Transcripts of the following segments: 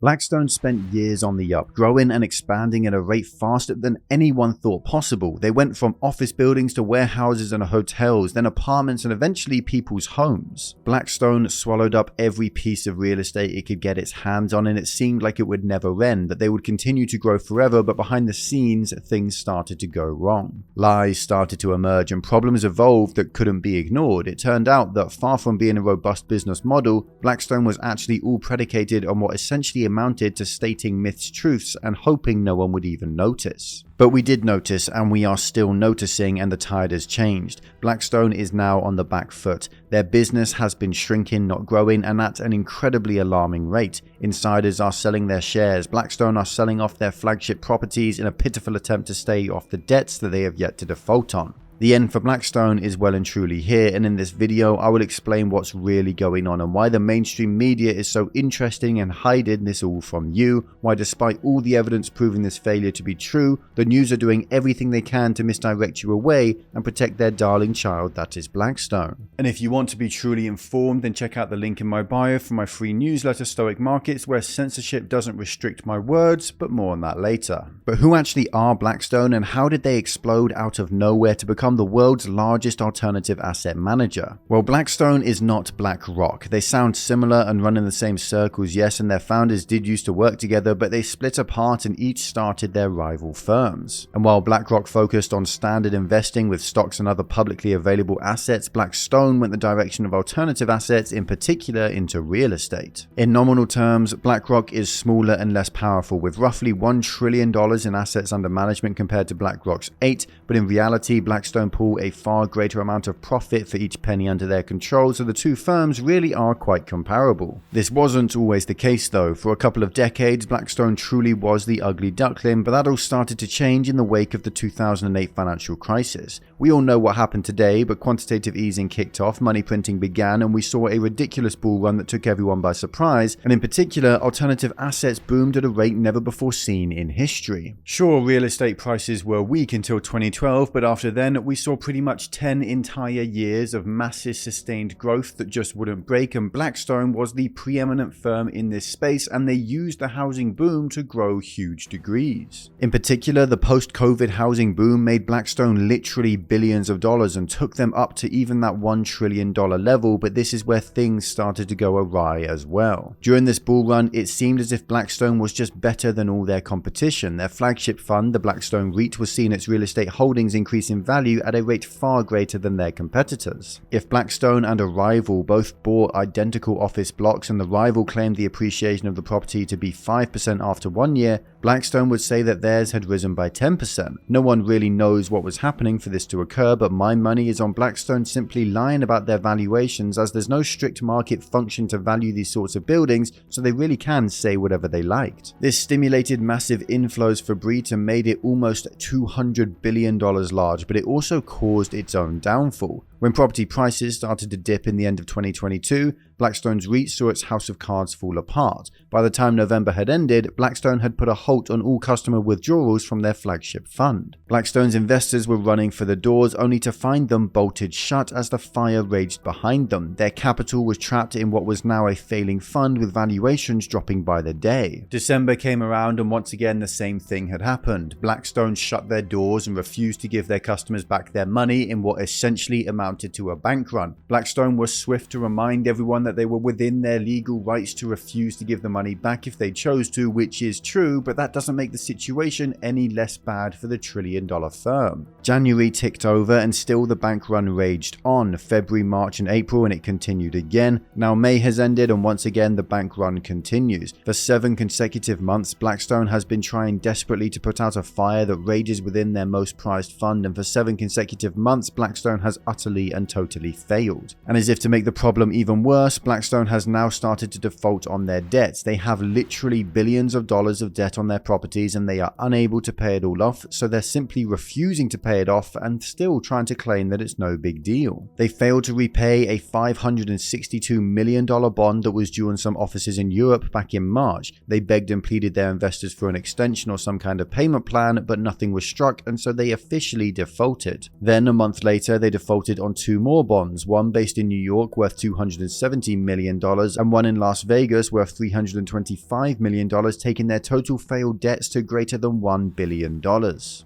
Blackstone spent years on the up, growing and expanding at a rate faster than anyone thought possible. They went from office buildings to warehouses and hotels, then apartments and eventually people's homes. Blackstone swallowed up every piece of real estate it could get its hands on, and it seemed like it would never end, that they would continue to grow forever, but behind the scenes, things started to go wrong. Lies started to emerge and problems evolved that couldn't be ignored. It turned out that far from being a robust business model, Blackstone was actually all predicated on what essentially amounted to stating myths' truths and hoping no one would even notice. But we did notice, and we are still noticing, and the tide has changed. Blackstone is now on the back foot. Their business has been shrinking, not growing, and at an incredibly alarming rate. Insiders are selling their shares. Blackstone are selling off their flagship properties in a pitiful attempt to stay off the debts that they have yet to default on. The end for Blackstone is well and truly here, and in this video I will explain what's really going on and why the mainstream media is so interesting in hiding this all from you, why despite all the evidence proving this failure to be true, the news are doing everything they can to misdirect you away and protect their darling child that is Blackstone. And if you want to be truly informed, then check out the link in my bio for my free newsletter Stoic Markets, where censorship doesn't restrict my words, but more on that later. But who actually are Blackstone, and how did they explode out of nowhere to become the world's largest alternative asset manager? Well, Blackstone is not BlackRock. They sound similar and run in the same circles, yes, and their founders did used to work together, but they split apart and each started their rival firms. And while BlackRock focused on standard investing with stocks and other publicly available assets, Blackstone went the direction of alternative assets, in particular into real estate. In nominal terms, BlackRock is smaller and less powerful, with roughly $1 trillion in assets under management compared to BlackRock's 8, but in reality, Blackstone pull a far greater amount of profit for each penny under their control, so the two firms really are quite comparable. This wasn't always the case though. For a couple of decades, Blackstone truly was the ugly duckling, but that all started to change in the wake of the 2008 financial crisis. We all know what happened today, but quantitative easing kicked off, money printing began, and we saw a ridiculous bull run that took everyone by surprise, and in particular, alternative assets boomed at a rate never before seen in history. Sure, real estate prices were weak until 2012, but after then, we saw pretty much 10 entire years of massive sustained growth that just wouldn't break, and Blackstone was the preeminent firm in this space, and they used the housing boom to grow huge degrees. In particular, the post-COVID housing boom made Blackstone literally billions of dollars and took them up to even that $1 trillion level, but this is where things started to go awry as well. During this bull run, it seemed as if Blackstone was just better than all their competition. Their flagship fund, the Blackstone REIT, was seeing its real estate holdings increase in value at a rate far greater than their competitors. If Blackstone and a rival both bought identical office blocks and the rival claimed the appreciation of the property to be 5% after 1 year, Blackstone would say that theirs had risen by 10%. No one really knows what was happening for this to occur, but my money is on Blackstone simply lying about their valuations, as there's no strict market function to value these sorts of buildings, so they really can say whatever they liked. This stimulated massive inflows for REIT and made it almost $200 billion large, but it also caused its own downfall. When property prices started to dip in the end of 2022, Blackstone's REIT saw its house of cards fall apart. By the time November had ended, Blackstone had put a halt on all customer withdrawals from their flagship fund. Blackstone's investors were running for the doors, only to find them bolted shut as the fire raged behind them. Their capital was trapped in what was now a failing fund, with valuations dropping by the day. December came around and once again the same thing had happened. Blackstone shut their doors and refused to give their customers back their money in what essentially amounted to a bank run. Blackstone was swift to remind everyone that they were within their legal rights to refuse to give the money back if they chose to, which is true, but that doesn't make the situation any less bad for the trillion-dollar firm. January ticked over and still the bank run raged on. February, March and April, and it continued again. Now May has ended and once again the bank run continues. For 7 consecutive months, Blackstone has been trying desperately to put out a fire that rages within their most prized fund, and for 7 consecutive months, Blackstone has utterly and totally failed. And as if to make the problem even worse, Blackstone has now started to default on their debts. They have literally billions of dollars of debt on their properties and they are unable to pay it all off, so they're simply refusing to pay it off and still trying to claim that it's no big deal. They failed to repay a $562 million bond that was due on some offices in Europe back in March. They begged and pleaded their investors for an extension or some kind of payment plan, but nothing was struck, and so they officially defaulted. Then a month later, they defaulted on 2 more bonds, one based in New York worth $270 $70 million, and one in Las Vegas worth $325 million, taking their total failed debts to greater than $1 billion.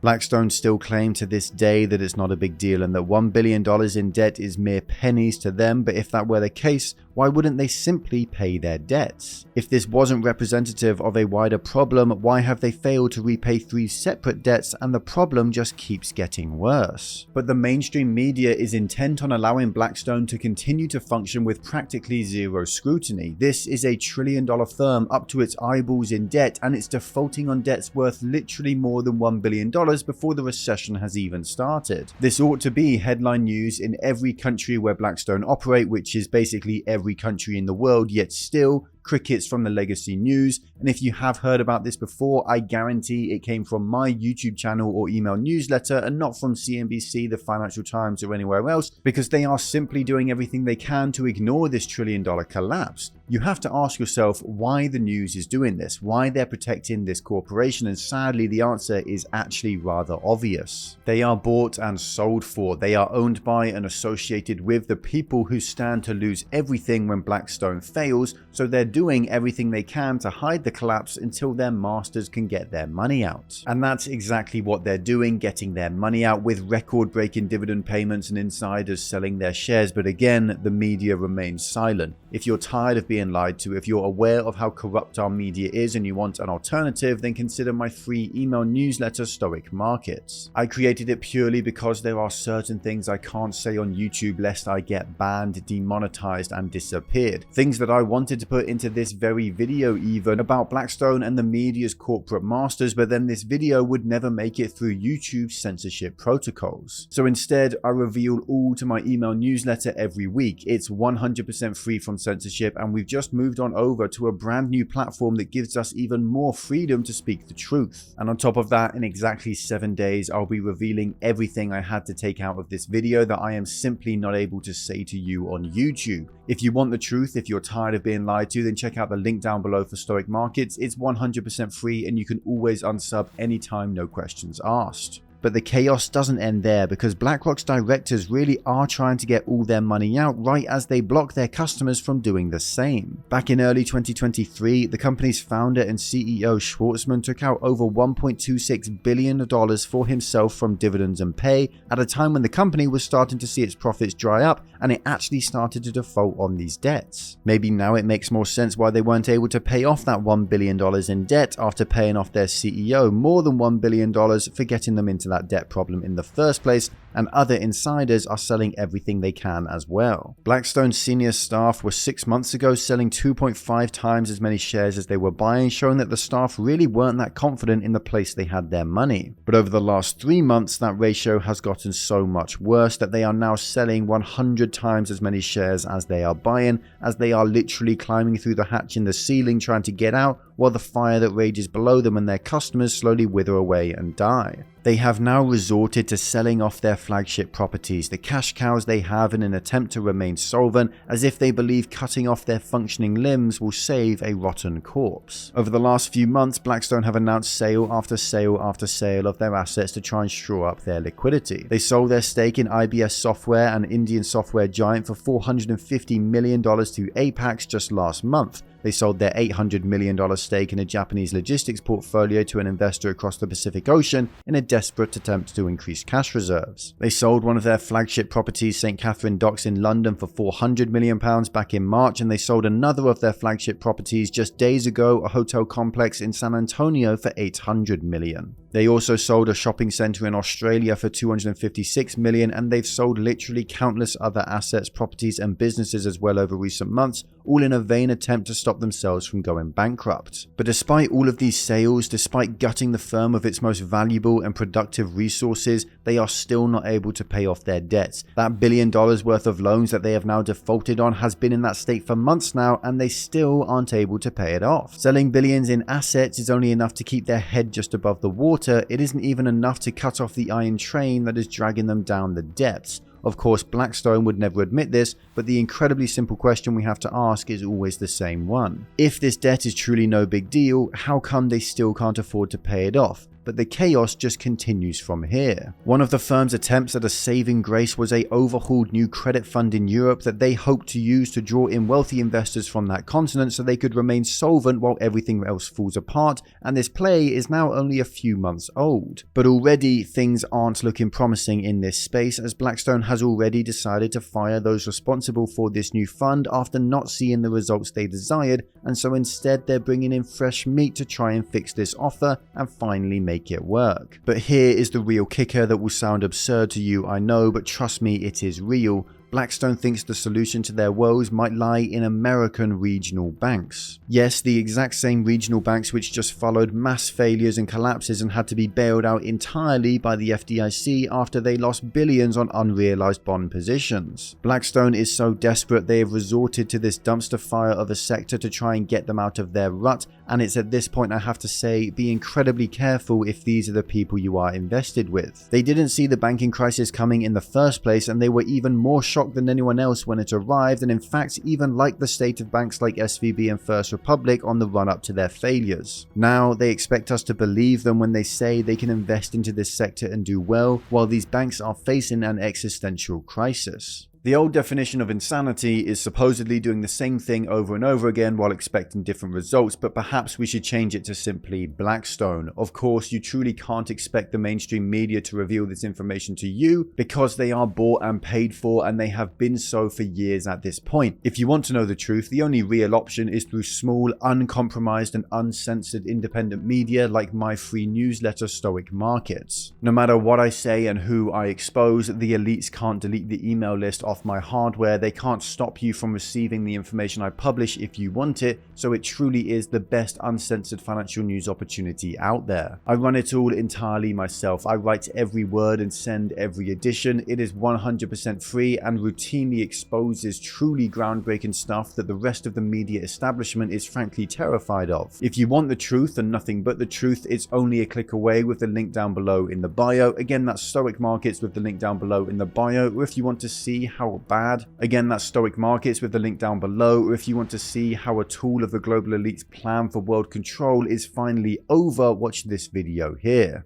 Blackstone still claim to this day that it's not a big deal and that $1 billion in debt is mere pennies to them, but if that were the case, why wouldn't they simply pay their debts? If this wasn't representative of a wider problem, why have they failed to repay 3 separate debts and the problem just keeps getting worse? But the mainstream media is intent on allowing Blackstone to continue to function with practically zero scrutiny. This is a trillion-dollar firm up to its eyeballs in debt, and it's defaulting on debts worth literally more than $1 billion before the recession has even started. This ought to be headline news in every country where Blackstone operate, which is basically every country in the world, yet still crickets from the legacy news. And if you have heard about this before, I guarantee it came from my YouTube channel or email newsletter and not from CNBC, the Financial Times, or anywhere else, because they are simply doing everything they can to ignore this trillion-dollar collapse. You have to ask yourself why the news is doing this, why they're protecting this corporation, and sadly the answer is actually rather obvious. They are bought and sold for. They are owned by and associated with the people who stand to lose everything when Blackstone fails, so they're doing everything they can to hide the collapse until their masters can get their money out. And that's exactly what they're doing, getting their money out with record-breaking dividend payments and insiders selling their shares. But again, the media remains silent. If you're tired of being lied to, if you're aware of how corrupt our media is and you want an alternative, then consider my free email newsletter, Stoic Markets. I created it purely because there are certain things I can't say on YouTube lest I get banned, demonetized, and disappeared. Things that I wanted to put into this very video even about Blackstone and the media's corporate masters, but then this video would never make it through YouTube's censorship protocols. So instead, I reveal all to my email newsletter every week. It's 100% free from censorship, and we've just moved on over to a brand new platform that gives us even more freedom to speak the truth. And on top of that, in exactly 7 days, I'll be revealing everything I had to take out of this video that I am simply not able to say to you on YouTube. If you want the truth, if you're tired of being lied to, then check out the link down below for Stoic Markets. It's 100% free and you can always unsub anytime, no questions asked. But the chaos doesn't end there, because BlackRock's directors really are trying to get all their money out right as they block their customers from doing the same. Back in early 2023, the company's founder and CEO Schwartzman took out over $1.26 billion for himself from dividends and pay at a time when the company was starting to see its profits dry up and it actually started to default on these debts. Maybe now it makes more sense why they weren't able to pay off that $1 billion in debt after paying off their CEO more than $1 billion for getting them into that debt problem in the first place, and other insiders are selling everything they can as well. Blackstone's senior staff were 6 months ago selling 2.5 times as many shares as they were buying, showing that the staff really weren't that confident in the place they had their money. But over the last 3 months, that ratio has gotten so much worse that they are now selling 100 times as many shares as they are buying, as they are literally climbing through the hatch in the ceiling trying to get out, while the fire that rages below them and their customers slowly wither away and die. They have now resorted to selling off their flagship properties, the cash cows they have, in an attempt to remain solvent, as if they believe cutting off their functioning limbs will save a rotten corpse. Over the last few months, Blackstone have announced sale after sale after sale of their assets to try and shore up their liquidity. They sold their stake in IBS Software, an Indian software giant, for $450 million to Apax just last month. They sold their $800 million stake in a Japanese logistics portfolio to an investor across the Pacific Ocean in a desperate attempt to increase cash reserves. They sold one of their flagship properties, St. Catherine Docks in London, for £400 million back in March, and they sold another of their flagship properties just days ago, a hotel complex in San Antonio, for $800 million. They also sold a shopping center in Australia for $256 million, and they've sold literally countless other assets, properties, and businesses as well over recent months, all in a vain attempt to stop themselves from going bankrupt. But despite all of these sales, despite gutting the firm of its most valuable and productive resources, they are still not able to pay off their debts. That $1 billion worth of loans that they have now defaulted on has been in that state for months now, and they still aren't able to pay it off. Selling billions in assets is only enough to keep their head just above the water. It isn't even enough to cut off the iron train that is dragging them down the depths. Of course, Blackstone would never admit this, but the incredibly simple question we have to ask is always the same one. If this debt is truly no big deal, how come they still can't afford to pay it off? but the chaos just continues from here. One of the firm's attempts at a saving grace was a overhauled new credit fund in Europe that they hoped to use to draw in wealthy investors from that continent so they could remain solvent while everything else falls apart, and this play is now only a few months old. But already things aren't looking promising in this space, as Blackstone has already decided to fire those responsible for this new fund after not seeing the results they desired, and so instead they're bringing in fresh meat to try and fix this offer and finally make it work. But here is the real kicker that will sound absurd to you, I know, but trust me, it is real. Blackstone thinks the solution to their woes might lie in American regional banks. Yes, the exact same regional banks which just followed mass failures and collapses and had to be bailed out entirely by the FDIC after they lost billions on unrealized bond positions. Blackstone is so desperate they have resorted to this dumpster fire of a sector to try and get them out of their rut, and it's at this point I have to say, be incredibly careful if these are the people you are invested with. They didn't see the banking crisis coming in the first place, and they were even more shocked than anyone else when it arrived, and in fact even liked the state of banks like SVB and First Republic on the run up to their failures. Now they expect us to believe them when they say they can invest into this sector and do well, while these banks are facing an existential crisis. The old definition of insanity is supposedly doing the same thing over and over again while expecting different results, but perhaps we should change it to simply Blackstone. Of course, you truly can't expect the mainstream media to reveal this information to you because they are bought and paid for, and they have been so for years at this point. If you want to know the truth, the only real option is through small, uncompromised and uncensored independent media like my free newsletter Stoic Markets. No matter what I say and who I expose, the elites can't delete the email list off my hardware. They can't stop you from receiving the information I publish if you want it, so it truly is the best uncensored financial news opportunity out there. I run it all entirely myself. I write every word and send every edition. It is 100% free and routinely exposes truly groundbreaking stuff that the rest of the media establishment is frankly terrified of. If you want the truth and nothing but the truth, it's only a click away with the link down below in the bio. Again, that's Stoic Markets with the link down below in the bio. Or if you want to see how bad, again, that's Stoic Markets with the link down below. Or if you want to see how a tool of the global elite's plan for world control is finally over, watch this video here.